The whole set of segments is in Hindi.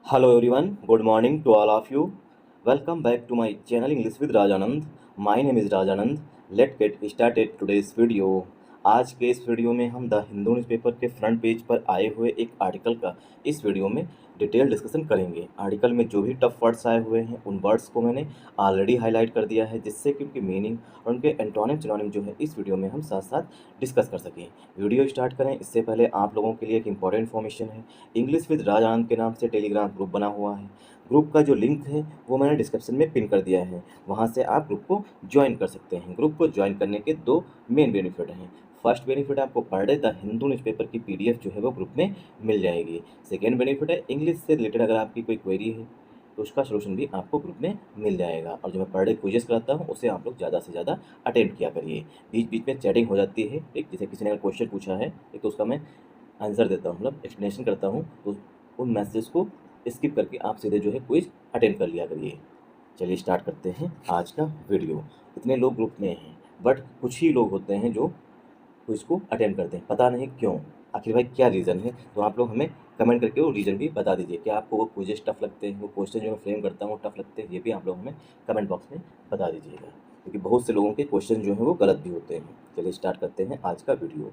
Hello everyone, good morning to all of you. Welcome back to my channel English with Rajanand. My name is Rajanand. Let's get started today's video. आज के इस वीडियो में हम द हिंदू न्यूज़पेपर के फ्रंट पेज पर आए हुए एक आर्टिकल का इस वीडियो में डिटेल डिस्कशन करेंगे। आर्टिकल में जो भी टफ वर्ड्स आए हुए हैं उन वर्ड्स को मैंने ऑलरेडी हाईलाइट कर दिया है, जिससे कि उनकी मीनिंग और उनके एंटोनिम सिनोनिम जो है इस वीडियो में हम साथ साथ डिस्कस कर सकें। वीडियो स्टार्ट करें इससे पहले आप लोगों के लिए एक इंपॉर्टेंट इन्फॉर्मेशन है। इंग्लिश विद राज आनंद के नाम से टेलीग्राम ग्रुप बना हुआ है। ग्रुप का जो लिंक है वो मैंने डिस्क्रिप्शन में पिन कर दिया है, वहाँ से आप ग्रुप को ज्वाइन कर सकते हैं। ग्रुप को ज्वाइन करने के दो मेन बेनिफिट हैं। फर्स्ट बेनिफिट आपको per day the Hindu newspaper की पीडीएफ जो है वो ग्रुप में मिल जाएगी। सेकेंड बेनिफिट है इंग्लिश से रिलेटेड अगर आपकी कोई क्वेरी है तो उसका सोल्यूशन भी आपको ग्रुप में मिल जाएगा। और जो मैं पर डे क्विजेस कराता हूँ उसे आप लोग ज़्यादा से ज़्यादा अटेम्प्ट किया करिए। बीच बीच में चैटिंग हो जाती है, एक जैसे किसी ने अगर क्वेश्चन पूछा है एक तो उसका मैं आंसर देता हूँ, मतलब एक्सप्लेनेशन करता हूँ, तो उन मैसेज को स्किप करके आप सीधे जो है क्विज अटेंड कर लिया करिए। चलिए स्टार्ट करते हैं आज का वीडियो। इतने लोग ग्रुप में हैं बट कुछ ही लोग होते हैं जो क्विज को अटेंड करते हैं, पता नहीं क्यों, आखिर भाई क्या रीज़न है। तो आप लोग हमें कमेंट करके वो रीज़न भी बता दीजिए। क्या आपको वो क्विजेस टफ लगते हैं, वो क्वेश्चन जो मैं फ्रेम करता हूँ टफ लगते हैं, ये भी आप लोग हमें कमेंट बॉक्स में बता दीजिएगा, क्योंकि बहुत से लोगों के क्वेश्चन जो हैं वो गलत भी होते हैं। चलिए स्टार्ट करते हैं आज का वीडियो।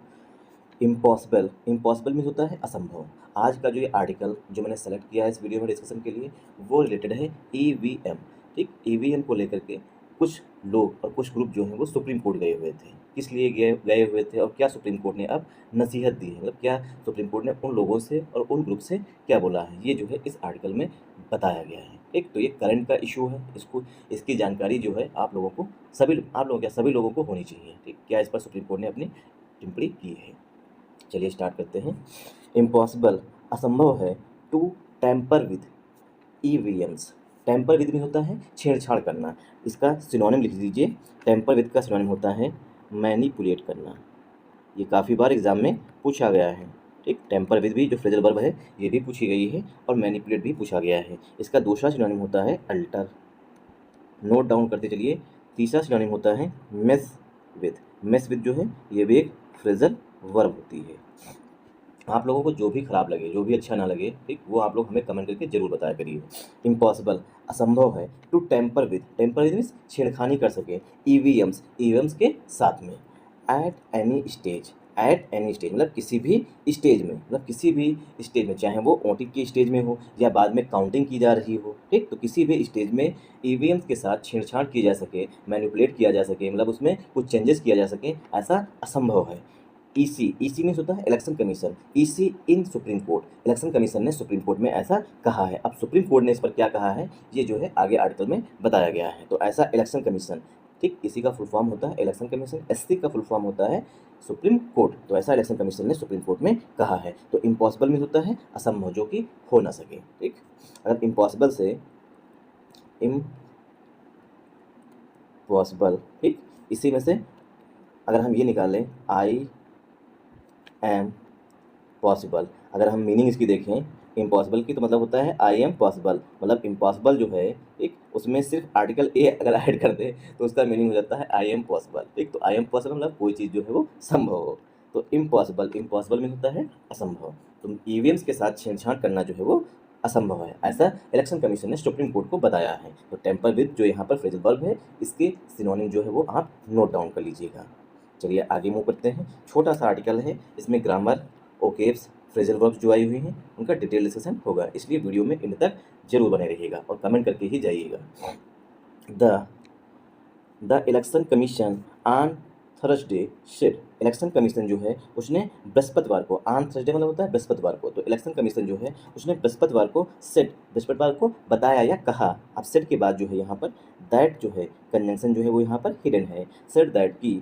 इम्पॉसिबल, इम्पॉसिबल मीन्स होता है असंभव। आज का जो ये आर्टिकल जो मैंने सेलेक्ट किया है इस वीडियो में डिस्कशन के लिए वो रिलेटेड है ईवीएम। ठीक, ईवीएम को लेकर के कुछ लोग और कुछ ग्रुप जो हैं वो सुप्रीम कोर्ट गए हुए थे। किस लिए गए हुए थे और क्या सुप्रीम कोर्ट ने अब नसीहत दी है, मतलब क्या सुप्रीम कोर्ट ने उन लोगों से और उन ग्रुप से क्या बोला है, ये जो है इस आर्टिकल में बताया गया है। एक तो ये करंट का इशू है, इसको इसकी जानकारी जो है आप लोगों को सभी लोगों को होनी चाहिए। ठीक, क्या इस पर सुप्रीम कोर्ट ने अपनी टिप्पणी की है। चलिए स्टार्ट करते हैं। इम्पॉसिबल असंभव है to tamper with EVMs. Tamper with में होता है छेड़छाड़ करना, इसका सिनोनिम लिख लीजिए। टैम्पर विद का सिनोनिम होता है मैनिपुलेट करना। ये काफ़ी बार एग्जाम में पूछा गया है। ठीक, टैम्पर विद भी जो फ्रेजल वर्ब है ये भी पूछी गई है और मैनिपुलेट भी पूछा गया है। इसका दूसरा सिनोनिम होता है अल्टर। नोट डाउन करते चलिए। तीसरा सिनोनिम होता है मेस विद। मेस विद जो है ये भी एक फ्रेजल वर्ब होती है। आप लोगों को जो भी खराब लगे, जो भी अच्छा ना लगे, ठीक, वो आप लोग हमें कमेंट करके जरूर बताया करिए। इम्पॉसिबल असंभव है टू टेम्पर विद मीन्स छेड़खानी कर सके ईवीएम्स के साथ में। एट एनी स्टेज मतलब किसी भी स्टेज में, मतलब किसी भी स्टेज में, चाहे वो वोटिंग की स्टेज में हो या बाद में काउंटिंग की जा रही हो। ठीक, तो किसी भी स्टेज में ईवीएम्स के साथ छेड़छाड़ की जा सके, मैनिपुलेट किया जा सके, मतलब उसमें कुछ चेंजेस किया जा सके, ऐसा असंभव है। ईसी में होता है इलेक्शन कमीशन। ईसी इन सुप्रीम कोर्ट, इलेक्शन कमीशन ने सुप्रीम कोर्ट में ऐसा कहा है। अब सुप्रीम कोर्ट ने इस पर क्या कहा है ये जो है आगे आर्टिकल में बताया गया है। तो ऐसा इलेक्शन कमीशन, ठीक, इसी का फुल फॉर्म होता है इलेक्शन कमीशन, एससी का फुल फॉर्म होता है सुप्रीम कोर्ट। तो ऐसा इलेक्शन कमीशन ने सुप्रीम कोर्ट में कहा है। तो इम्पॉसिबल में होता है असंभव, जो कि हो ना सके। ठीक, अगर इम्पॉसिबल से इम्पॉसिबल, ठीक, इसी में से अगर हम ये निकाल लें आई एम पॉसिबल, अगर हम मीनिंग इसकी देखें इम्पॉसिबल की, तो मतलब होता है आई एम पॉसिबल। मतलब इम्पॉसिबल जो है, ठीक, उसमें सिर्फ आर्टिकल ए अगर ऐड कर दे तो उसका मीनिंग हो जाता है आई एम पॉसिबल। ठीक, तो आई एम पॉसिबल मतलब कोई चीज़ जो है वो संभव हो। तो इम्पॉसिबल में होता है असंभव। तो ईवीएम्स के साथ छेड़छाड़ करना जो है वो असंभव है, ऐसा इलेक्शन कमीशन ने सुप्रीम कोर्ट को बताया है। तो टेम्पर विद जो यहाँ पर फ्रेजल वर्ब है, इसके सिनोनिम जो है वो आप नोट डाउन कर लीजिएगा। चलिए आगे मूव करते हैं। छोटा सा आर्टिकल है, इसमें ग्रामर, ओकेब्स, फ्रेजल वर्ब्स जो आई हुई हैं उनका डिटेल डिस्कशन होगा, इसलिए वीडियो में इन तक जरूर बने रहिएगा और कमेंट करके ही जाइएगा। The the election commission on Thursday said, election commission जो है उसने बृहस्पतिवार को, ऑन थर्सडे मतलब होता है बृहस्पतिवार को, तो इलेक्शन कमीशन जो है उसने बृहस्पतिवार को सेड, बृहस्पतिवार को बताया या कहा। अब सेड के बाद जो है यहाँ पर दैट जो है कंजंक्शन जो है वो यहाँ पर हिडन है। सेड दैट की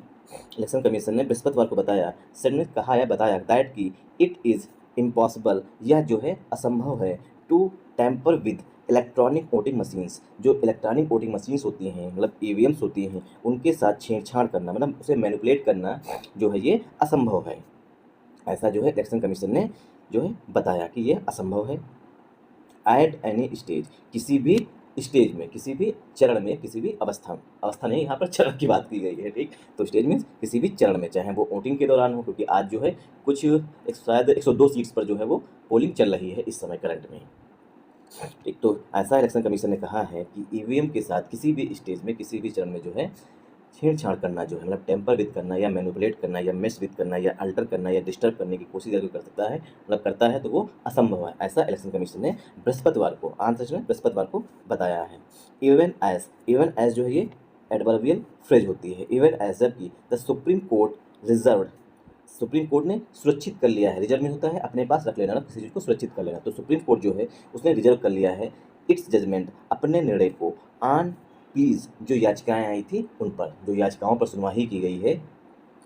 इलेक्शन कमीशन ने बृहस्पतिवार को बताया, सेड ने कहा या बताया, दैट की इट इज़ इम्पॉसिबल, यह जो है असंभव है, to tamper with electronic voting machines, जो इलेक्ट्रॉनिक वोटिंग मशीन्स होती हैं मतलब ईवीएम्स होती हैं उनके साथ छेड़छाड़ करना, मतलब उसे मैनिपुलेट करना जो है ये असंभव है। ऐसा जो है इलेक्शन कमीशन ने जो है बताया कि ये असंभव है। एट एनी स्टेज, किसी भी स्टेज में, किसी भी चरण में, किसी भी अवस्था नहीं, यहाँ पर चरण की बात की गई है। ठीक, तो स्टेज मीन्स किसी भी चरण में, चाहे वो वोटिंग के दौरान हो, क्योंकि आज जो है कुछ शायद 102 सीट्स पर जो है वो पोलिंग चल रही है इस समय करंट में। ठीक, तो ऐसा इलेक्शन कमीशन ने कहा है कि ईवीएम के साथ किसी भी स्टेज में किसी भी चरण में जो है छेड़छाड़ करना जो है मतलब टेम्पर विद करना या मैनिपुलेट करना या मेस विद करना या अल्टर करना या डिस्टर्ब करने की कोशिश अगर कर सकता है मतलब करता है तो वो असंभव है, ऐसा इलेक्शन कमीशन ने बृहस्पतिवार को आंध्र प्रदेश में बृहस्पतिवार को बताया है। इवन एज जो है ये एडवर्बियल फ्रेज होती है। इवन एज जबकि the supreme court reserve, supreme court ने सुरक्षित कर लिया है, रिजर्व में होता है अपने पास रख लेना ना किसी चीज़ को सुरक्षित कर लेना, तो सुप्रीम कोर्ट जो है उसने रिजर्व कर लिया है इट्स जजमेंट, अपने निर्णय को ऑन प्लीज जो याचिकाएं आई थी उन पर, जो याचिकाओं पर सुनवाई की गई है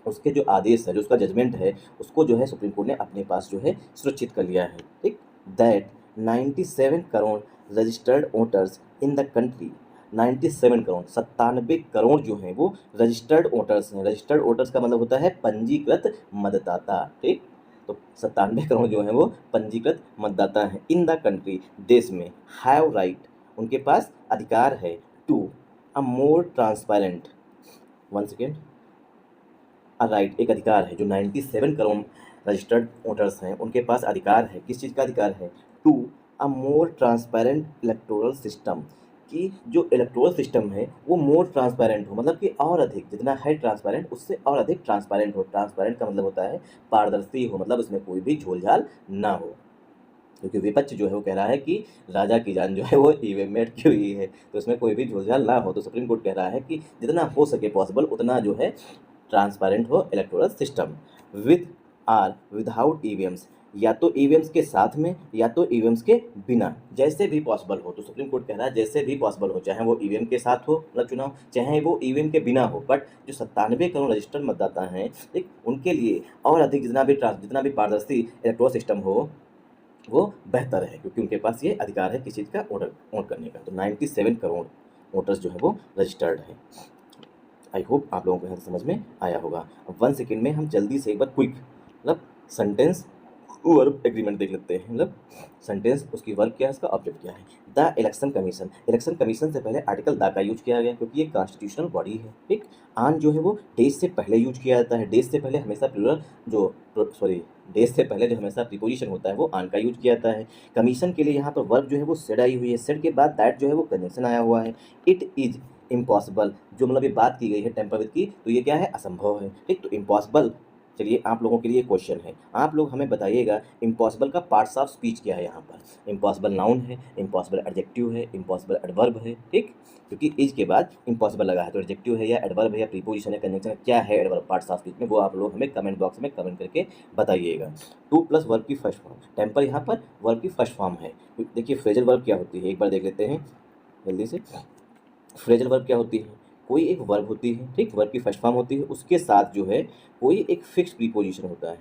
उसके जो आदेश है जो उसका जजमेंट है उसको जो है सुप्रीम कोर्ट ने अपने पास जो है सुरक्षित कर लिया है। ठीक, that 97 crore registered voters in the country, 97 crore 97 crore जो हैं वो रजिस्टर्ड वोटर्स हैं। रजिस्टर्ड वोटर्स का मतलब होता है पंजीकृत मतदाता। ठीक, तो 97 करोड़ जो हैं वो पंजीकृत मतदाता हैं इन द कंट्री, देश में, हैव राइट उनके पास अधिकार है to a more transparent, one second, right एक अधिकार है जो 97 करोड़ रजिस्टर्ड वोटर्स हैं उनके पास अधिकार है, किस चीज़ का अधिकार है, to a more transparent electoral system, कि जो इलेक्टोरल सिस्टम है वो मोर ट्रांसपेरेंट हो, मतलब कि और अधिक, जितना है ट्रांसपेरेंट उससे और अधिक ट्रांसपेरेंट हो। ट्रांसपेरेंट का मतलब होता है पारदर्शी हो, मतलब उसमें कोई भी झोलझाल ना हो, क्योंकि विपक्ष जो है वो कह रहा है कि राजा की जान जो है वो ईवीएम में अटकी हुई है, तो उसमें कोई भी झोलझाल ना हो। तो सुप्रीम कोर्ट कह रहा है कि जितना हो सके पॉसिबल उतना जो है ट्रांसपेरेंट हो electoral system, with or without EVMs, या तो ईवीएम्स के साथ में या तो ईवीएम्स के बिना, जैसे भी पॉसिबल हो। तो सुप्रीम कोर्ट कह रहा है जैसे भी पॉसिबल हो, चाहे वो ईवीएम के साथ हो मतलब चुनाव, चाहे वो ईवीएम के बिना हो, बट जो 97 करोड़ रजिस्टर्ड मतदाता हैं ठीक उनके लिए और अधिक जितना भी पारदर्शी इलेक्टोरल सिस्टम हो वो बेहतर है, क्योंकि उनके पास ये अधिकार है किसी चीज़ का ऑर्डर वोट करने का। तो 97 करोड़ वोटर्स जो है वो रजिस्टर्ड हैं। आई होप आप लोगों को यहाँ से समझ में आया होगा। अब 1 सेकेंड में हम जल्दी से एक बार क्विक मतलब सेंटेंस वर्ब एग्रीमेंट देख लेते हैं, मतलब सेंटेंस उसकी वर्ब क्या है उसका ऑब्जेक्ट क्या है। द इलेक्शन कमीशन से पहले आर्टिकल द का यूज किया गया क्योंकि ये कॉन्स्टिट्यूशनल बॉडी है। ठीक, आन जो है वो डेज से पहले यूज किया जाता है, डेज से पहले हमेशा प्लूरल जो सॉरी डेज से पहले जो हमेशा प्रीपोजिशन होता है वो आन का यूज किया जाता है। कमीशन के लिए यहाँ पर वर्ब जो है वो सेड आई हुई है, सेड के बाद दैट जो है वो कंजंक्शन आया हुआ है। इट इज इम्पॉसिबल जो मतलब ये बात की गई है टेम्पर विद की, तो ये क्या है असंभव है। ठीक, तो इम्पॉसिबल, चलिए आप लोगों के लिए क्वेश्चन है, आप लोग हमें बताइएगा इम्पॉसिबल का पार्ट्स ऑफ स्पीच क्या है। यहाँ पर इम्पॉसिबल नाउन है, इम्पॉसिबल एडजेक्टिव है, इम्पॉसिबल एडवर्ब है। ठीक, क्योंकि इज के बाद इम्पॉसिबल लगा है तो एडजेक्टिव है या एडवर्ब है या प्रीपोजिशन है कंजंक्शन है, क्या है एडवर्ब पार्ट्स ऑफ स्पीच में, वो आप लोग हमें कमेंट बॉक्स में कमेंट करके बताइएगा। टू प्लस वर्ब की फर्स्ट फॉर्म, टेम्पर यहाँ पर वर्ब की फर्स्ट फॉर्म है। देखिए फ्रेजल वर्ब क्या होती है एक बार देख लेते हैं जल्दी से। फ्रेजल वर्ब क्या होती है, कोई एक वर्ब होती है, ठीक, वर्ब की फर्स्ट फॉर्म होती है, उसके साथ जो है कोई एक फिक्स प्रीपोजिशन होता है,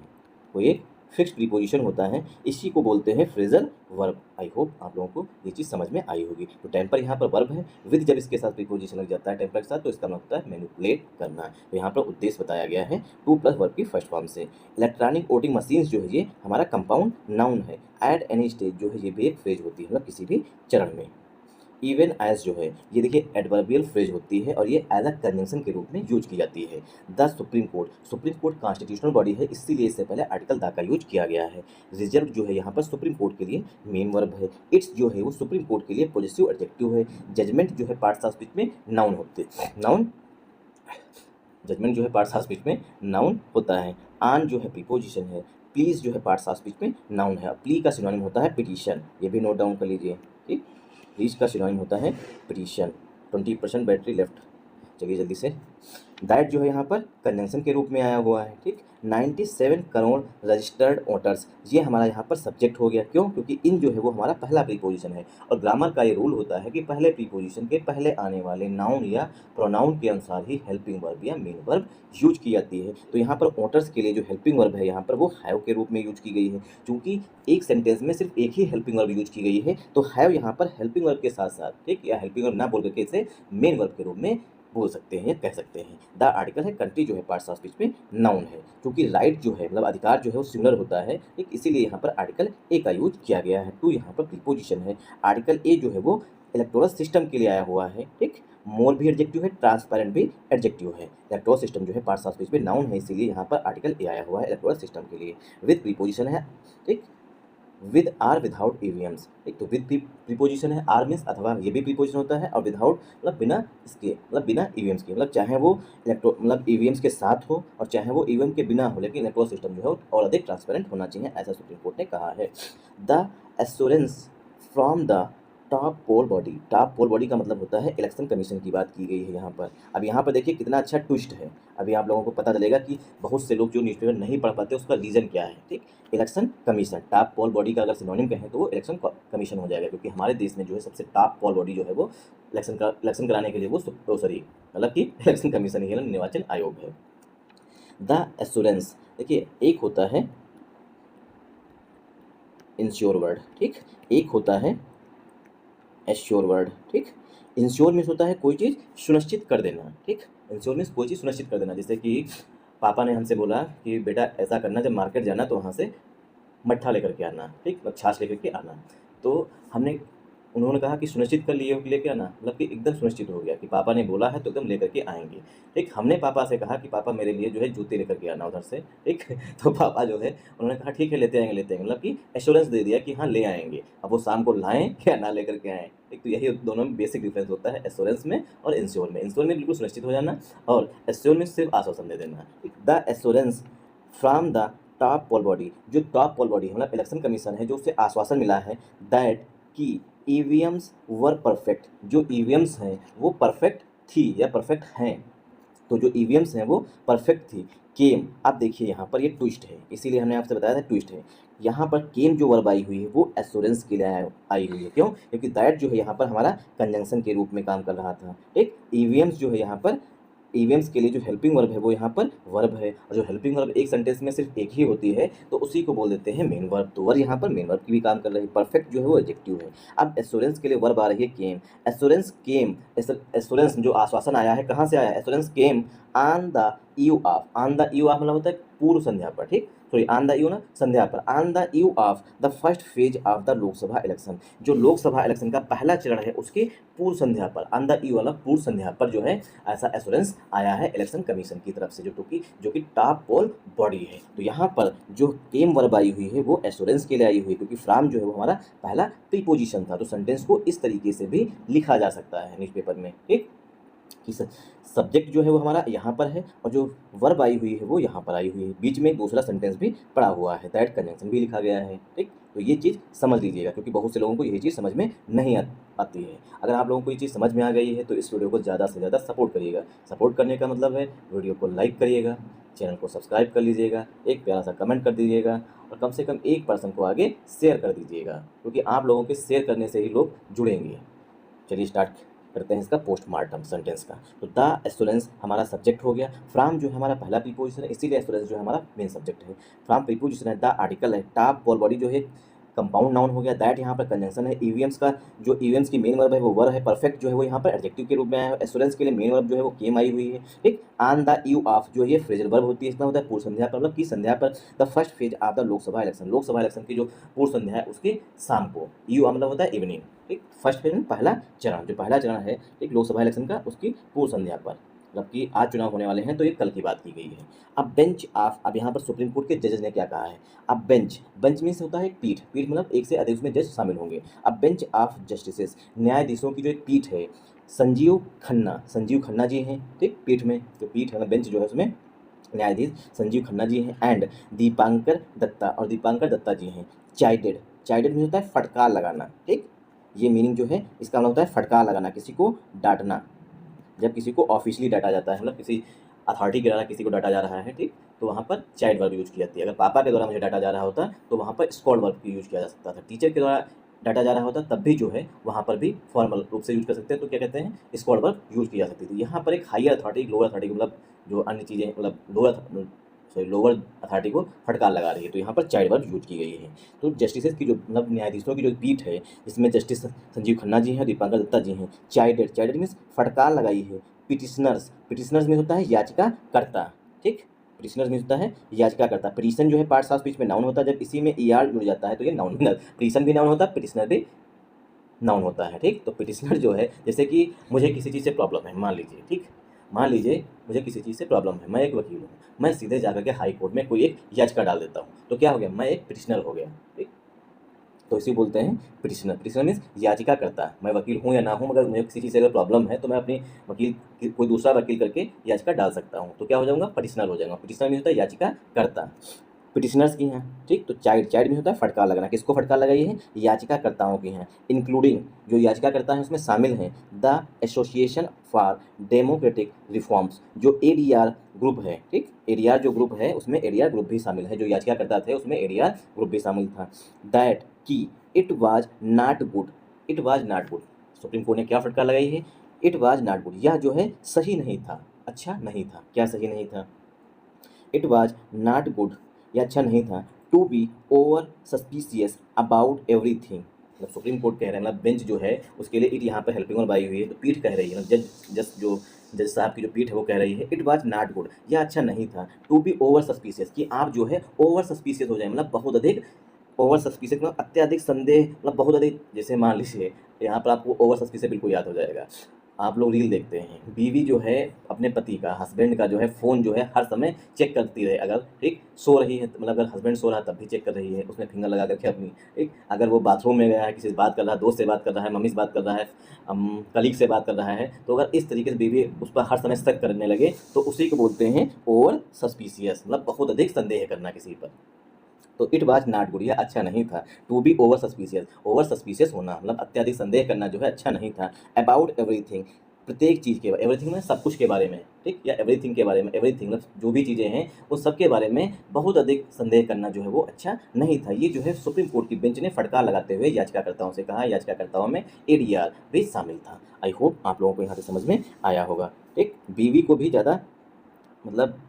कोई एक फिक्स प्रीपोजिशन होता है, इसी को बोलते हैं फ्रेजल वर्ब। आई होप आप लोगों को ये चीज़ समझ में आई होगी। तो टेम्पर यहाँ पर वर्ब है, विद जब इसके साथ प्रीपोजिशन लग जाता है टेम्पर के साथ तो इसका मतलब होता है मैनिपुलेट करना। तो यहाँ पर उद्देश्य बताया गया है टू प्लस वर्ब की फर्स्ट फॉर्म से। इलेक्ट्रॉनिक वोटिंग मशीन्स जो है ये हमारा कंपाउंड नाउन है। एट एनी स्टेज जो है ये भी एक फ्रेज होती है, मतलब किसी भी चरण में। इवन एज जो है ये देखिए एडवर्बियल फ्रेज होती है और ये एज अ कंजंक्शन के रूप में यूज की जाती है। The supreme court constitutional body है, इसीलिए इससे पहले आर्टिकल द का यूज किया गया है। रिजर्व जो है यहाँ पर सुप्रीम कोर्ट के लिए मेन वर्ब है। इट्स जो है वो सुप्रीम कोर्ट के लिए पॉजिटिव एडजेक्टिव है। जजमेंट जो है पार्ट्स ऑफ स्पीच में नाउन होते नाउन जजमेंट जो है पार्ट्स ऑफ स्पीच में नाउन होता है। आन जो है प्रीपोजिशन है। प्लीज जो है पार्ट्स ऑफ स्पीच में नाउन है। प्ली का सिनोनिम होता है पिटीशन, ये भी नोट डाउन कर लीजिए। ठीक, प्लीज का सिनोनिम होता है पिटीशन। 20% बैटरी लेफ्ट, चलिए जल्दी से। दैट जो है यहाँ पर कंजंक्शन के रूप में आया हुआ है। ठीक, 97 करोड़ रजिस्टर्ड वोटर्स, ये हमारा यहाँ पर सब्जेक्ट हो गया, क्यों, क्योंकि इन जो है वो हमारा पहला प्रीपोजिशन है और ग्रामर का ये रूल होता है कि पहले प्रीपोजिशन के पहले आने वाले नाउन या प्रोनाउन के अनुसार ही हेल्पिंग वर्ब या मेन वर्ब यूज की जाती है। तो यहाँ पर वोटर्स के लिए जो हेल्पिंग वर्ब है यहाँ पर वो हैव के रूप में यूज की गई है, क्योंकि एक सेंटेंस में सिर्फ एक ही हेल्पिंग वर्ब यूज की गई है, तो हैव यहाँ पर हेल्पिंग वर्ब के साथ साथ, ठीक, या हेल्पिंग वर्ब ना बोल करके इसे मेन वर्ब के रूप में बोल सकते हैं या कह सकते हैं। द आर्टिकल है कंट्री जो है पार्ट्स ऑफ स्पीच में नाउन है, क्योंकि राइट जो है मतलब अधिकार जो है वो सिमिलर होता है, ठीक, इसीलिए यहाँ पर आर्टिकल ए का यूज किया गया है। टू यहाँ पर प्रीपोजिशन है। आर्टिकल ए जो है वो इलेक्टोरल सिस्टम के लिए आया हुआ है। ठीक, मोर भी एडजेक्टिव है, ट्रांसपेरेंट भी एडजेक्टिव है। इलेक्टोरल सिस्टम जो है पार्ट्स ऑफ स्पीच में नाउन है, इसीलिए यहाँ पर आर्टिकल ए आया हुआ है इलेक्टोरल सिस्टम के लिए। विद प्रीपोजिशन है, ठीक, विद आर विदाउट ईवीएम्स। एक तो विद प्रीपोजिशन है, आर मीन्स अथवा ये भी प्रीपोजिशन होता है, और विदाउट मतलब बिना इसके, मतलब बिना ईवीएम्स के, मतलब चाहे वो इलेक्ट्रो मतलब ईवीएम्स के साथ हो और चाहे वो ईवीएम के बिना हो, लेकिन इलेक्ट्रोल सिस्टम जो है और अधिक ट्रांसपेरेंट होना चाहिए, ऐसा सुप्रीम कोर्ट ने कहा है। The assurance from the top poll body. Top poll body का मतलब होता है इलेक्शन कमीशन की बात की गई है यहाँ पर। अब यहाँ पर देखिए कितना अच्छा ट्विस्ट है। अभी आप लोगों को पता चलेगा कि बहुत से लोग जो न्यूज़पेपर नहीं पढ़ पाते उसका रीज़न क्या है। ठीक, election commission, top poll body का अगर सिनोनिम कहें तो वो इलेक्शन कमीशन हो जाएगा, क्योंकि हमारे देश में जो है सबसे टॉप पोल बॉडी जो है वो इलेक्शन कराने के लिए वो सॉरी मतलब कि इलेक्शन कमीशन ही है, निर्वाचन आयोग है। द एश्योरेंस, देखिए एक होता है इंश्योर वर्ड, ठीक, एक होता है एश्योर वर्ड। ठीक, इंश्योर मीन्स होता है कोई चीज़ सुनिश्चित कर देना। ठीक, इंश्योर मीन्स कोई चीज़ सुनिश्चित कर देना। जैसे कि पापा ने हमसे बोला कि बेटा ऐसा करना, जब मार्केट जाना तो वहाँ से मट्ठा लेकर के आना, ठीक, मतलब छाछ लेकर के आना। तो हमने उन्होंने कहा कि सुनिश्चित कर लिए लेके आना, मतलब कि एकदम सुनिश्चित हो गया कि पापा ने बोला है तो एकदम लेकर के आएंगे। ठीक, हमने पापा से कहा कि पापा मेरे लिए जो है जूते लेकर के आना उधर से। ठीक, तो पापा जो है उन्होंने कहा ठीक है लेते आएंगे लेते आएंगे, मतलब कि एश्योरेंस दे दिया कि हाँ ले आएंगे। अब वो शाम को लाएं या ना लेकर के आएँ। एक तो यही दोनों में बेसिक डिफरेंस होता है एश्योरेंस में और इंश्योर में। इंश्योर में बिल्कुल सुनिश्चित हो जाना और एश्योर में सिर्फ आश्वासन दे देना। The assurance from the top poll body, जो टॉप पोल बॉडी है मतलब इलेक्शन कमीशन है, जो उससे आश्वासन मिला है दैट कि ईवीएम्स वर परफेक्ट, जो ईवीएम्स हैं वो परफेक्ट थी या परफेक्ट हैं, तो जो ईवीएम्स हैं वो परफेक्ट थी। केम, आप देखिए यहाँ पर ये ट्विस्ट है, इसीलिए हमने आपसे बताया था ट्विस्ट है। यहाँ पर केम जो वर्ब आई हुई है वो एश्योरेंस के लिए आई हुई है। क्यों? क्योंकि दैट जो है यहाँ पर हमारा कंजंक्शन के रूप में काम कर रहा था। एक ईवीएम्स जो है यहाँ पर ईवीएम्स के लिए जो हेल्पिंग वर्ब है वो यहाँ पर वर्ब है, और जो हेल्पिंग वर्ब एक सेंटेंस में सिर्फ एक ही होती है तो उसी को बोल देते हैं मेन वर्ब। तो वर्ब यहाँ पर मेन वर्ब की भी काम कर रही है। परफेक्ट जो है वो एडजेक्टिव है। अब एश्योरेंस के लिए वर्ब आ रही है केम। एश्योरेंस केम, एश्योरेंस जो आश्वासन आया है कहाँ से आया है? Assurance came on the eve of, on the eve of मतलब होता है पूर्व संध्या पर। ठीक, सॉरी ऑन द ईव ना संध्या पर, on the eve of the first phase of the Lok Sabha election, जो लोकसभा इलेक्शन का पहला चरण है उसके पूर्व संध्या पर, ऑन द ईव वाला पूर्व संध्या पर जो है ऐसा एश्योरेंस आया है इलेक्शन कमीशन की तरफ से, जो कि टॉप पोल बॉडी है। तो यहाँ पर जो केम वर्ब आई हुई है वो एश्योरेंस के लिए आई हुई है, क्योंकि फ्रॉम जो है वो हमारा पहला प्रीपोजिशन था। तो सेंटेंस को इस तरीके से भी लिखा जा सकता है न्यूज़पेपर में। ठीक, कि सब्जेक्ट जो है वो हमारा यहाँ पर है और जो वर्ब आई हुई है वो यहाँ पर आई हुई है, बीच में एक दूसरा सेंटेंस भी पड़ा हुआ है, दैट कंजंक्शन भी लिखा गया है। ठीक, तो ये चीज़ समझ लीजिएगा, क्योंकि बहुत से लोगों को यही चीज़ समझ में नहीं आती है। अगर आप लोगों को ये चीज़ समझ में आ गई है तो इस वीडियो को ज़्यादा से ज़्यादा सपोर्ट करिएगा। सपोर्ट करने का मतलब है वीडियो को लाइक करिएगा, चैनल को सब्सक्राइब कर लीजिएगा, एक प्यारा सा कमेंट कर दीजिएगा और कम से कम एक पर्सन को आगे शेयर कर दीजिएगा, क्योंकि आप लोगों के शेयर करने से ही लोग जुड़ेंगे। चलिए स्टार्ट करते हैं इसका पोस्टमार्टम सेंटेंस का। तो द एश्योरेंस हमारा सब्जेक्ट हो गया, फ्रॉम जो है हमारा पहला प्रीपोजिशन है, इसीलिए एश्योरेंस जो है हमारा मेन सब्जेक्ट है। फ्रॉम प्रीपोजिशन है, द आर्टिकल है, टॉप पोल बॉडी जो है कंपाउंड नाउन हो गया, दैट यहाँ पर कंजंक्शन है, ईवीएम्स का जो ईवीएम्स की मेन वर्ब है वो वर्ब है, परफेक्ट जो है वो यहाँ पर एडजेक्टिव के रूप में आया है, एश्योरेंस के लिए मेन वर्ब जो है वो केम आई हुई है। ठीक, ऑन द ईव ऑफ जो ये फ्रेजल वर्ब होती है, इसका होता है पूर्व संध्या पर, मतलब की संध्या पर, the first phase of the Lok Sabha election, Lok Sabha election की जो पूर्व संध्या है उसकी शाम को, ईव मतलब होता है इवनिंग। ठीक, फर्स्ट फेज में पहला चरण, जो पहला चरण है एक लोकसभा इलेक्शन का उसकी पूर्व संध्या पर, मतलब कि आज चुनाव होने वाले हैं तो ये कल की बात की गई है। अब बेंच ऑफ, अब यहाँ पर सुप्रीम कोर्ट के जजेस ने क्या कहा है। अब बेंच, बेंच मीन्स होता है पीठ, पीठ मतलब एक से अधिक उसमें जज शामिल होंगे। अब बेंच ऑफ जस्टिसेस, न्यायाधीशों की जो एक पीठ है, संजीव खन्ना, संजीव खन्ना जी हैं। ठीक, पीठ में जो पीठ है बेंच जो है उसमें न्यायाधीश संजीव खन्ना जी हैं एंड दीपांकर दत्ता, और दीपांकर दत्ता जी हैं। चाइडेड, चाइडेड में होता है फटकार लगाना। ठीक, ये मीनिंग जो है इसका मतलब होता है फटकार लगाना, किसी को डांटना, जब किसी को ऑफिशियली डांटा जाता है, मतलब किसी अथॉरिटी के द्वारा किसी को डांटा जा रहा है। ठीक, तो वहाँ पर चाइल्ड वर्ब यूज की जाती है। अगर पापा के द्वारा मुझे डांटा जा रहा होता तो वहाँ पर स्कॉल्ड वर्ब की यूज किया जा सकता था। टीचर के द्वारा डांटा जा रहा होता तब भी जो है वहाँ पर भी फॉर्मल रूप से यूज कर सकते हैं, तो क्या कहते हैं स्कॉल्ड वर्ब यूज की जा सकती थी। यहाँ पर एक हायर अथॉरिटी लोअर अथॉरिटी मतलब जो अन्य चीज़ें मतलब लोअर अथॉरिटी को फटकार लगा रही है, तो यहाँ पर चाइल्ड वर्ब यूज की गई है। तो जस्टिसेस की जो मतलब न्यायाधीशों की जो पीठ है इसमें जस्टिस संजीव खन्ना जी हैं, दीपांकर दत्ता जी हैं। चाइल्डेड, चाइल्डेड मीन्स फटकार लगाई है। पिटिशनर्स, पिटिशनर्स में होता है याचिकाकर्ता। ठीक, पिटिशनर्स में होता है याचिकाकर्ता। पिटिशन जो है पार्ट्स ऑफ स्पीच में नाउन होता है, जब इसी में ईआर जुड़ जाता है तो ये नाउन, पिटिशन भी नाउन होता है, पिटिशनर भी नाउन होता है। ठीक, तो पिटिशनर जो है जैसे कि मुझे किसी चीज़ से प्रॉब्लम है, मान लीजिए, ठीक, मान लीजिए मुझे किसी चीज़ से प्रॉब्लम है, मैं एक वकील हूँ, मैं सीधे जाकर के हाई कोर्ट में कोई एक याचिका डाल देता हूँ, तो क्या हो गया, मैं एक पिटिशनर हो गया। ठीक, तो इसी बोलते हैं पिटिशनर। पिटिशनर मीन्स याचिकाकर्ता। मैं वकील हूँ या ना हूँ, मगर मुझे किसी चीज़ से अगर प्रॉब्लम है तो मैं अपनी कोई दूसरा वकील करके याचिका डाल सकता हूँ, तो क्या हो जाऊँगा, पिटिशनर हो जाऊँगा। पिटिशनर मीन्स होता है याचिकाकर्ता। पिटिशनर्स की हैं, ठीक। तो चाइल्ड में होता है फटकार लगाना। किसको फटकार लगाई है, याचिकाकर्ताओं की हैं। इंक्लूडिंग, जो याचिकाकर्ता हैं उसमें शामिल हैं the association for democratic reforms, जो एडीआर ग्रुप है, ठीक। एडीआर जो ग्रुप है उसमें एडीआर ग्रुप भी शामिल है, जो याचिकाकर्ता थे उसमें एडीआर ग्रुप भी शामिल था। दैट की it was not good, it was not good, supreme court ने क्या फटकार लगाई है, इट वाज नॉट गुड, यह जो है सही नहीं था, अच्छा नहीं था। क्या सही नहीं था, इट वाज नॉट गुड, यह अच्छा नहीं था, to be over suspicious about everything. मतलब सुप्रीम कोर्ट कह रहे हैं, मतलब बेंच जो है उसके लिए इट यहाँ पर हेल्पिंग वर्ब आई हुई है, तो पीठ कह रही है, मतलब जज साहब की जो पीठ है वो कह रही है इट वाज नॉट गुड, यह अच्छा नहीं था, टू बी ओवर सस्पिशियस, कि आप जो है ओवर सस्पिशियस हो जाए, मतलब बहुत अधिक, ओवर सस्पिशियस मतलब अत्याधिक संदेह, मतलब बहुत अधिक। जैसे मान लीजिए यहाँ पर आपको ओवर सस्पिशियस बिल्कुल याद हो जाएगा। आप लोग रील देखते हैं, बीवी जो है अपने पति का, हस्बैंड का जो है फ़ोन जो है हर समय चेक करती रहे, अगर ठीक सो रही है, मतलब अगर हस्बैंड सो रहा है तब भी चेक कर रही है, उसमें फिंगर लगा करके अपनी, ठीक। अगर वो बाथरूम में गया है, किसी से बात कर रहा है, दोस्त से बात कर रहा है, मम्मी से बात कर रहा है, कलीग से बात कर रहा है, तो अगर इस तरीके से बीवी उस पर हर समय शक करने लगे तो उसी को बोलते हैं ओवर सस्पिशियस, मतलब बहुत अधिक संदेह करना किसी पर। तो इट वाज नॉट गुड, यह अच्छा नहीं था। टू बी ओवर सस्पिशियस होना, मतलब अत्याधिक संदेह करना जो है अच्छा नहीं था। अबाउट एवरीथिंग, प्रत्येक चीज़ के, एवरीथिंग में सब कुछ के बारे में, ठीक, या एवरीथिंग के बारे में, एवरीथिंग मतलब जो भी चीज़ें हैं उन सब के बारे में बहुत अधिक संदेह करना जो है वो अच्छा नहीं था। ये जो है सुप्रीम कोर्ट की बेंच ने फटकार लगाते हुए याचिकाकर्ताओं से कहा। याचिकाकर्ताओं में एडीआर भी शामिल था। आई होप आप लोगों को यहाँ से समझ में आया होगा, ठीक। बीवी को भी ज़्यादा मतलब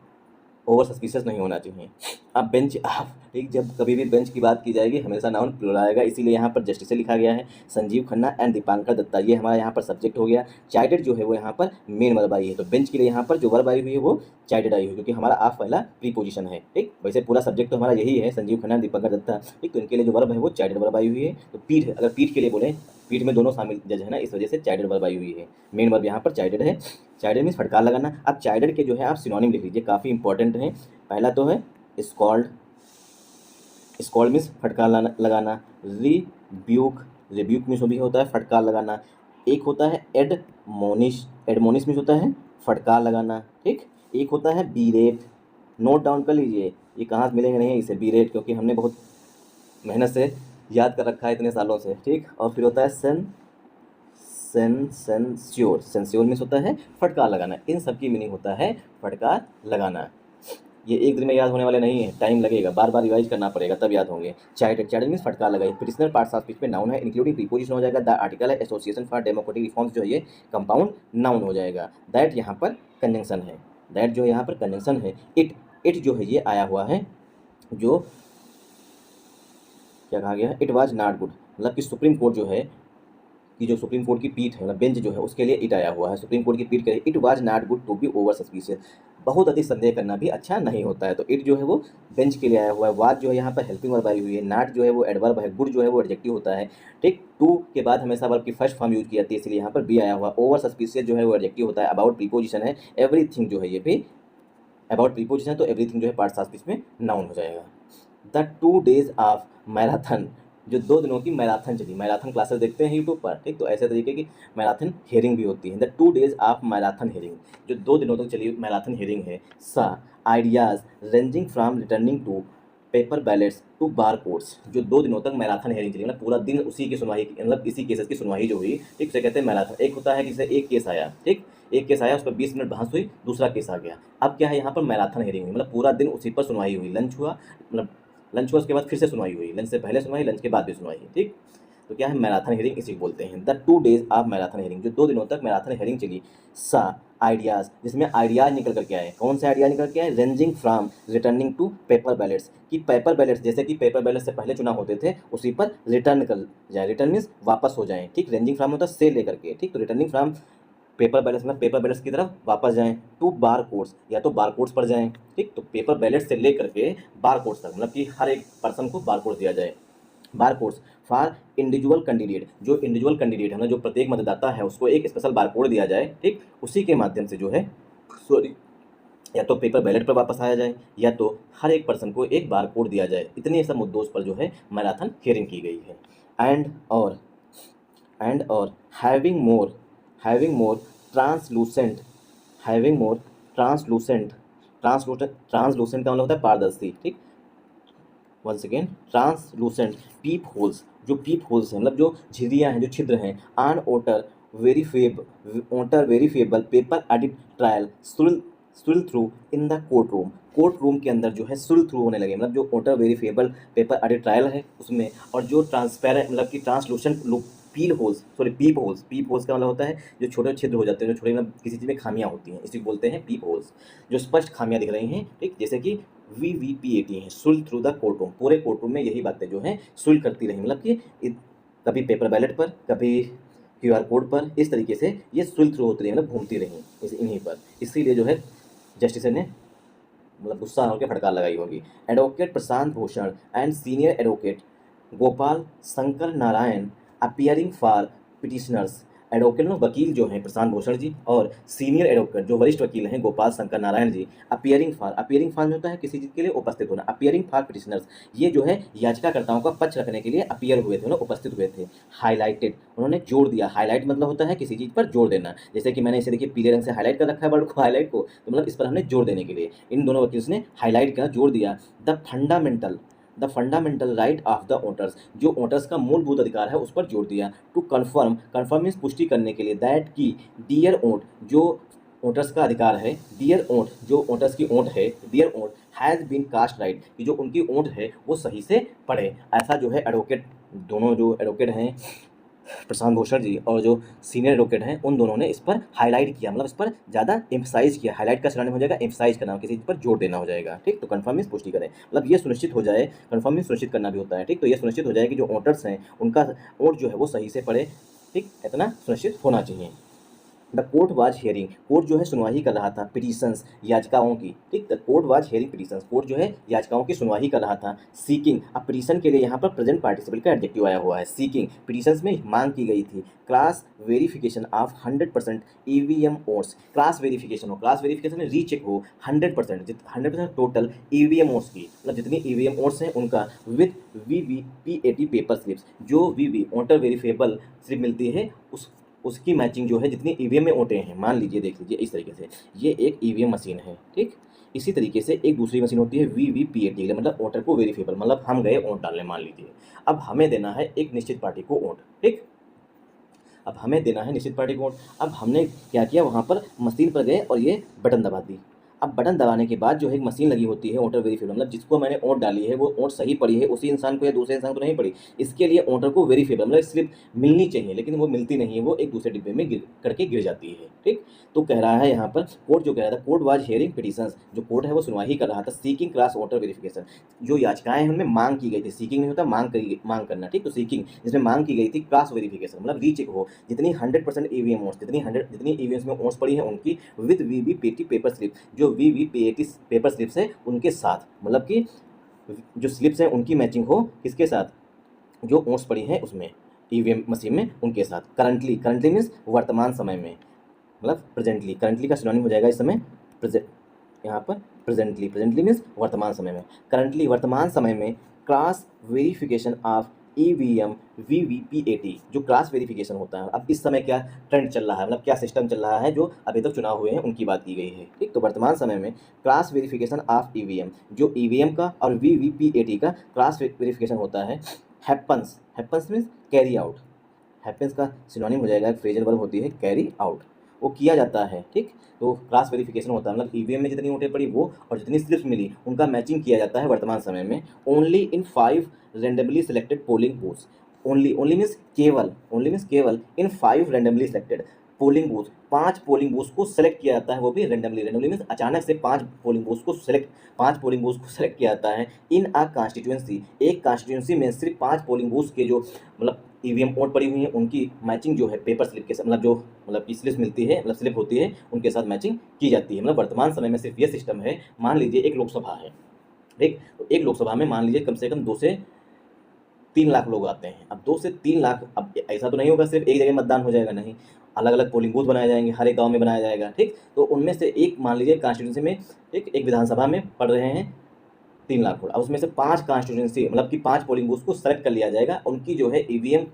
ओवर सस्पिशियस नहीं होना चाहिए। अब बेंच आप, ठीक, जब कभी भी बेंच की बात की जाएगी हमेशा नाउन प्लूरल आएगा, इसीलिए यहाँ पर जस्टिस से लिखा गया है। संजीव खन्ना एंड दीपांकर दत्ता, ये हमारा यहाँ पर सब्जेक्ट हो गया। चाइल्डेड जो है वो यहाँ पर मेन वर्ब आई है, तो बेंच के लिए यहाँ पर जो वर्ब आई हुई है वो चाइल्डेड आई हुई है, क्योंकि हमारा आप पहला प्रीपोजिशन है, ठीक। वैसे पूरा सब्जेक्ट तो हमारा यही है, संजीव खन्ना दीपांकर दत्ता, ठीक। तो इनके लिए जो वर्ब है वो चाइल्डेड वर्ब आई हुई है। तो पीठ, अगर पीठ के लिए बोले, पीठ में दोनों शामिल जज है ना, इस वजह से चाइल्डेड वर्ब आई हुई है। मेन वर्ब यहाँ पर चाइल्डेड है। चाइल्डेड मीन्स फटकार लगाना। अब चाइल्डेड के जो है आप सिनोनिम लिख लीजिए, काफ़ी इंपॉर्टेंट है। पहला तो है स्कॉल्ड, स्कॉल्ड मीन्स फटकार लगाना। रिब्यूक, रिब्यूक मीन्स भी होता है फटकार लगाना। एक होता है एडमोनिश, एडमोनिश मीन्स होता है फटकार लगाना, ठीक। एक होता है बीरेट, नोट डाउन कर लीजिए, ये कहाँ से मिलेंगे नहीं इसे, बीरेट, क्योंकि हमने बहुत मेहनत से याद कर रखा है इतने सालों से, ठीक। और फिर होता है सेंस्योर, सेंस्योर मीन्स होता है फटकार लगाना। इन सब की मीनिंग होता है फटकार लगाना। ये एक दिन में याद होने वाले नहीं है, टाइम लगेगा, बार बार रिवाइज करना पड़ेगा तब याद होंगे। चाइल्ड, चाइल्ड मीन्स फटकार लगाई। पिटिशनर पार्ट्स ऑफ स्पीच में नाउन है, इंक्लूडिंग प्रीपोजिशन हो जाएगा। द आर्टिकल है, एसोसिएशन फॉर डेमोक्रेटिक रिफॉर्म्स जो है ये कंपाउंड नाउन हो जाएगा। दैट यहाँ पर कंजंक्शन है, दैट जो यहाँ पर कंजंक्शन है। इट, इट जो है ये आया हुआ है, जो क्या कहा गया है, इट वाज नॉट गुड, मतलब कि सुप्रीम कोर्ट जो है, कि जो सुप्रीम कोर्ट की पीठ है, मतलब बेंच जो है उसके लिए इट आया हुआ है। सुप्रीम कोर्ट की पीठ कहे it was not good to be over suspicious, बहुत अधिक संदेह करना भी अच्छा नहीं होता है। तो इट जो है वो बेंच के लिए आया हुआ है। वाज जो है यहाँ पर हेल्पिंग वर्ब आई हुई है। नॉट जो है वो एडवर्ब है। गुड जो है वो एडजेक्टिव होता है, ठीक। टू के बाद हमेशा वर्ब की फर्स्ट फॉर्म यूज की जाती है, इसलिए यहाँ पर बी आया हुआ। ओवर सस्पिशियस जो है वो एडजेक्टिव होता है। अबाउट प्रीपोजिशन है। एवरीथिंग जो है ये भी अबाउट प्रीपोजिशन है, तो एवरीथिंग जो है पार्ट्स ऑफ स्पीच में नाउन हो जाएगा। द 2 डेज ऑफ मैराथन, जो 2 दिनों की मैराथन चली, मैराथन क्लासेस देखते हैं यूट्यूब पर, ठीक। तो ऐसे तरीके की मैराथन हेयरिंग भी होती है। The 2 days of marathon hearing, जो 2 दिनों तक चली मैराथन हेयरिंग है। सा ideas ranging from returning to paper ballots to bar codes, जो 2 दिनों तक मैराथन हेयरिंग चली, मतलब पूरा दिन उसी की सुनवाई, मतलब इसी केसेस की सुनवाई जो हुई, ठीक, उसे कहते हैं मैराथन। एक होता है कि जैसे एक केस आया, ठीक, एक केस आया, उस पर 20 मिनट बहस हुई, दूसरा केस आ गया। अब क्या है यहाँ पर मैराथन हेयरिंग हुई, मतलब पूरा दिन उसी पर सुनवाई हुई। लंच हुआ, मतलब लंच हुआ उसके बाद फिर से सुनवाई हुई, लंच से पहले सुनवाई, लंच के बाद भी सुनवाई, ठीक। तो क्या है मैराथन हेयरिंग, इसी को बोलते हैं। The 2 days of marathon hearing, जो 2 दिनों तक मैराथन हेयरिंग चली। सा आइडियाज, जिसमें आइडियाज निकल करके आए। कौन से आइडिया निकल के आए? Ranging from returning to paper ballots, कि पेपर बैलेट्स, जैसे कि पेपर बैलेट से पहले चुनाव होते थे उसी पर रिटर्न कर जाए। रिटर्न मीन्स वापस हो जाएं, ठीक। रेंजिंग फ्रॉम होता है से लेकर के, ठीक। तो रिटर्निंग फ्रॉम पेपर बैलेट्स में पेपर बैलेट्स की तरफ वापस जाएं। टू बार कोड्स, या तो बार कोड्स पर जाएं, ठीक। तो पेपर बैलेट से लेकर के बार कोड्स तक, मतलब कि हर एक पर्सन को बार कोड दिया जाए। बार कोड्स फॉर इंडिविजुअल कैंडिडेट, जो इंडिविजुअल कैंडिडेट है ना, जो प्रत्येक मतदाता है उसको एक स्पेशल बार कोड दिया जाए, ठीक। उसी के माध्यम से जो है, सॉरी, या तो पेपर बैलेट पर वापस आया जाए या तो हर एक पर्सन को एक बार कोड दिया जाए। इतने सब मुद्दों पर जो है मैराथन हियरिंग की गई है। एंड और हैविंग मोर ट्रांसलूसेंट ट्रांसलूसेंट का मतलब होता है पारदर्शी, ठीक। वंस अगेन ट्रांसलूसेंट पीप होल्स, जो पीप होल्स हैं मतलब जो झिर्रियाँ हैं, जो छिद्र हैं, on verifiable paper audit trail स्विल through in the court room के अंदर जो है स्विल थ्रू होने लगे, मतलब जो ओटर वेरीफेबल पेपर एडिट ट्रायल है उसमें, और जो ट्रांसपेरेंट मतलब कि ट्रांसलूसेंट पीप होल्स का मतलब होता है जो छोटे छिद्र हो जाते हैं, जो छोटे मतलब किसी चीज़ में खामियां होती हैं, इसी को बोलते हैं पीप होल्स, जो स्पष्ट खामियां दिख रही हैं, ठीक। जैसे कि VVPAT है, सुल थ्रू द कोर्ट रूम, पूरे कोर्ट रूम में यही बातें जो हैं सुल करती रही, मतलब कि कभी पेपर बैलेट पर, कभी QR कोड पर, इस तरीके से ये सुल थ्रू होती रही, मतलब घूमती रही इन्हीं पर। इसीलिए जो है जस्टिस ने मतलब गुस्सा होकर फटकार लगाई होगी। Advocate Prashant Bhushan and senior advocate Gopal Shankar Narayan appearing for petitioners, advocate में वकील जो हैं प्रशांत भूषण जी और सीनियर एडवोकेट जो वरिष्ठ वकील हैं गोपाल शंकर नारायण जी, अपियरिंग फॉर होता है किसी चीज़ के लिए उपस्थित होना, अपियरिंग फॉर पिटिशनर्स, ये जो है याचिकाकर्ताओं का पक्ष रखने के लिए अपियर हुए थे, उपस्थित हुए थे। हाईलाइटेड, उन्होंने जोड़ दिया, हाईलाइट मतलब होता है किसी चीज़ पर जोड़ देना, जैसे कि मैंने इसे देखिए पीले रंग से हाईलाइट कर रखा है वर्ड को, हाईलाइट को, तो मतलब इस पर हमने जोड़ देने के लिए इन दोनों वकील ने हाईलाइट का जोड़ दिया। The fundamental right of the owners, जो ओनर्स का मूलभूत अधिकार है उस पर जोर दिया। टू कन्फर्म मीन्स पुष्टि करने के लिए, दैट की डियर ओट, जो ओनर्स का अधिकार है, डियर ओट जो ओनर्स की ओट है, their vote has been cast right, कि जो उनकी ओट है वो सही से पढ़े। ऐसा जो है एडवोकेट, दोनों जो एडवोकेट हैं प्रशांत भूषण जी और जो सीनियर एडवोकेट हैं उन दोनों ने इस पर हाईलाइट किया, मतलब इस पर ज़्यादा एम्फसाइज किया। हाईलाइट का सिनोनिम हो जाएगा एम्फसाइज करना, किसी चीज़ पर जोर देना हो जाएगा, ठीक। तो कन्फर्म मीन्स पुष्टि करें, मतलब ये सुनिश्चित हो जाए, कन्फर्म मीन्स सुनिश्चित करना भी होता है, ठीक। तो ये सुनिश्चित हो जाए कि जो वोटर्स हैं उनका वोट जो है वो सही से पढ़े, ठीक, इतना सुनिश्चित होना चाहिए। The court was hearing, court जो है सुनवाई कर रहा था पिटीशंस, याचिकाओं की, ठीक। The court was hearing petitions, court जो है याचिकाओं की सुनवाई कर रहा था। सीकिंग, अब पिटीशन के लिए यहाँ पर प्रेजेंट पार्टिसिपल का एडजेक्टिव आया हुआ है। सीकिंग, पिटीशंस में मांग की गई थी class verification of 100% EVM votes, class verification में रीचेक हो 100%, 100% टोटल EVM वोट्स की, मतलब जितनी EVM वोट्स हैं उनका, विद VVPAT पेपर स्लिप्स, जो वोटर वेरीफेबल स्लिप मिलती है उसकी मैचिंग जो है जितनी EVM में वोटें हैं, मान लीजिए देख लीजिए इस तरीके से, ये एक EVM मशीन है, ठीक। इसी तरीके से एक दूसरी मशीन होती है VVPAT, मतलब वोटर को वेरीफेबल, मतलब हम गए वोट डालने मान लीजिए, अब हमें देना है एक निश्चित पार्टी को वोट, ठीक। अब हमें देना है निश्चित पार्टी को वोट। अब हमने क्या किया, वहाँ पर मशीन पर गए और ये बटन दबा दी। अब बटन दबाने के बाद जो है एक मशीन लगी होती है वोटर वेरीफाई, मतलब जिसको मैंने वोट डाली है वो वोट सही पड़ी है उसी इंसान को या दूसरे इंसान को नहीं पड़ी, इसके लिए वोटर को वेरीफाई मतलब स्लिप मिलनी चाहिए, लेकिन वो मिलती नहीं है, वो एक दूसरे डिब्बे में गिर जाती है, ठीक। तो कह रहा है यहाँ पर कोर्ट जो कह रहा था, कोर्ट वाज हियरिंग पिटीशंस, जो कोर्ट है वो सुनवाई कर रहा था, सीकिंग क्लास वोटर वेरिफिकेशन, जो याचिकाएं हैं उनमें मांग की गई थी, सीकिंग नहीं होता मांग करना, ठीक। तो सीकिंग जिसमें मांग की गई थी क्लास वेरिफिकेशन, मतलब रीचेक हो जितनी 100% EVM वोट्स, जितनी EVMs में वोट्स पड़ी हैं उनकी, विद VVPAT पेपर स्लिप, जो VVPAT पेपर स्लिप्स है उनके साथ, मतलब कि जो स्लिप्स हैं उनकी मैचिंग हो किसके साथ, जो वोट्स पड़ी हैं उसमें EVM मशीन में उनके साथ। करंटली मीन्स वर्तमान समय में, मतलब करंटली का सिनोनिम हो जाएगा इस समय यहाँ पर प्रेजेंटली मीन्स वर्तमान समय में। करंटली वर्तमान समय में class verification of EVM VVPAT, जो क्लास वेरिफिकेशन होता है, अब इस समय क्या ट्रेंड चल रहा है, मतलब क्या सिस्टम चल रहा है, जो अभी तक चुनाव हुए हैं उनकी बात की गई है, ठीक। तो वर्तमान समय में क्लास वेरिफिकेशन ऑफ EVM, जो EVM का और VVPAT का क्लास वेरिफिकेशन होता है, happens means carry out, happens का सिनोनिम हो जाएगा, फ्रेजल वर्ब होती है कैरी आउट, वो किया जाता है, ठीक। तो क्लास वेरिफिकेशन होता है मतलब EVM में जितनी वोटें पड़ी वो और जितनी स्लिप्स मिली उनका मैचिंग किया जाता है वर्तमान समय में, only in 5 randomly selected polling booths, only means केवल इन 5 randomly selected polling booth, 5 polling booth को सेलेक्ट किया जाता है, वो भी रेंडमली मीन्स अचानक से 5 पोलिंग बूथ को सेलेक्ट किया जाता है। इन अ कॉन्स्टिट्यूएंसी, एक कॉन्स्टिट्यूएंसी में सिर्फ 5 पोलिंग बूथ के जो मतलब EVM वोट पड़ी हुई है उनकी मैचिंग जो है पेपर स्लिप के साथ, मतलब की स्लिप मिलती है, मतलब स्लिप होती है उनके साथ मैचिंग की जाती है। मतलब वर्तमान समय में सिर्फ ये सिस्टम है। मान लीजिए एक लोकसभा है, ठीक। तो एक लोकसभा में मान लीजिए कम से कम 2 से 3 लाख लोग आते हैं। अब 2 से 3 लाख, अब ऐसा तो नहीं होगा सिर्फ एक जगह मतदान हो जाएगा, नहीं, अलग अलग पोलिंग बूथ बनाए जाएंगे, हर एक गांव में बनाया जाएगा, ठीक। तो उनमें से एक, मान लीजिए कॉन्स्टिट्यूंसी में एक विधानसभा में पड़ रहे हैं 3 लाख वोट, अब उसमें से 5 कॉन्स्टिट्यूंसी मतलब कि 5 पोलिंग बूथ को सेलेक्ट कर लिया जाएगा, उनकी जो है ईवीएम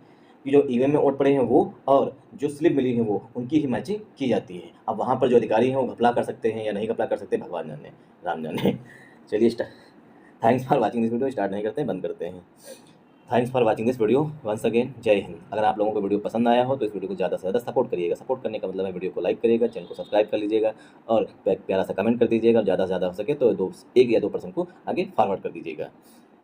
की, जो ईवीएम में वोट पड़े हैं वो और जो स्लिप मिली है वो, उनकी ही मैचिंग की जाती है। अब वहाँ पर जो अधिकारी हैं वो घपला कर सकते हैं या नहीं घपला कर सकते, भगवान जाने, राम जाने। चलिए thanks for watching this video. Start नहीं करते हैं, बंद करते हैं। Thanks for watching this video once again. जय हिंद। अगर आप लोगों को वीडियो पसंद आया हो तो इस वीडियो को ज़्यादा से ज़्यादा सपोर्ट करिएगा। सपोर्ट करने का मतलब है वीडियो को लाइक करिएगा, चैनल को सब्सक्राइब कर लीजिएगा और प्यारा सा कमेंट कर दीजिएगा, और ज़्यादा से ज़्यादा हो सके तो एक या दो पर्सन को आगे फॉरवर्ड कर दीजिएगा।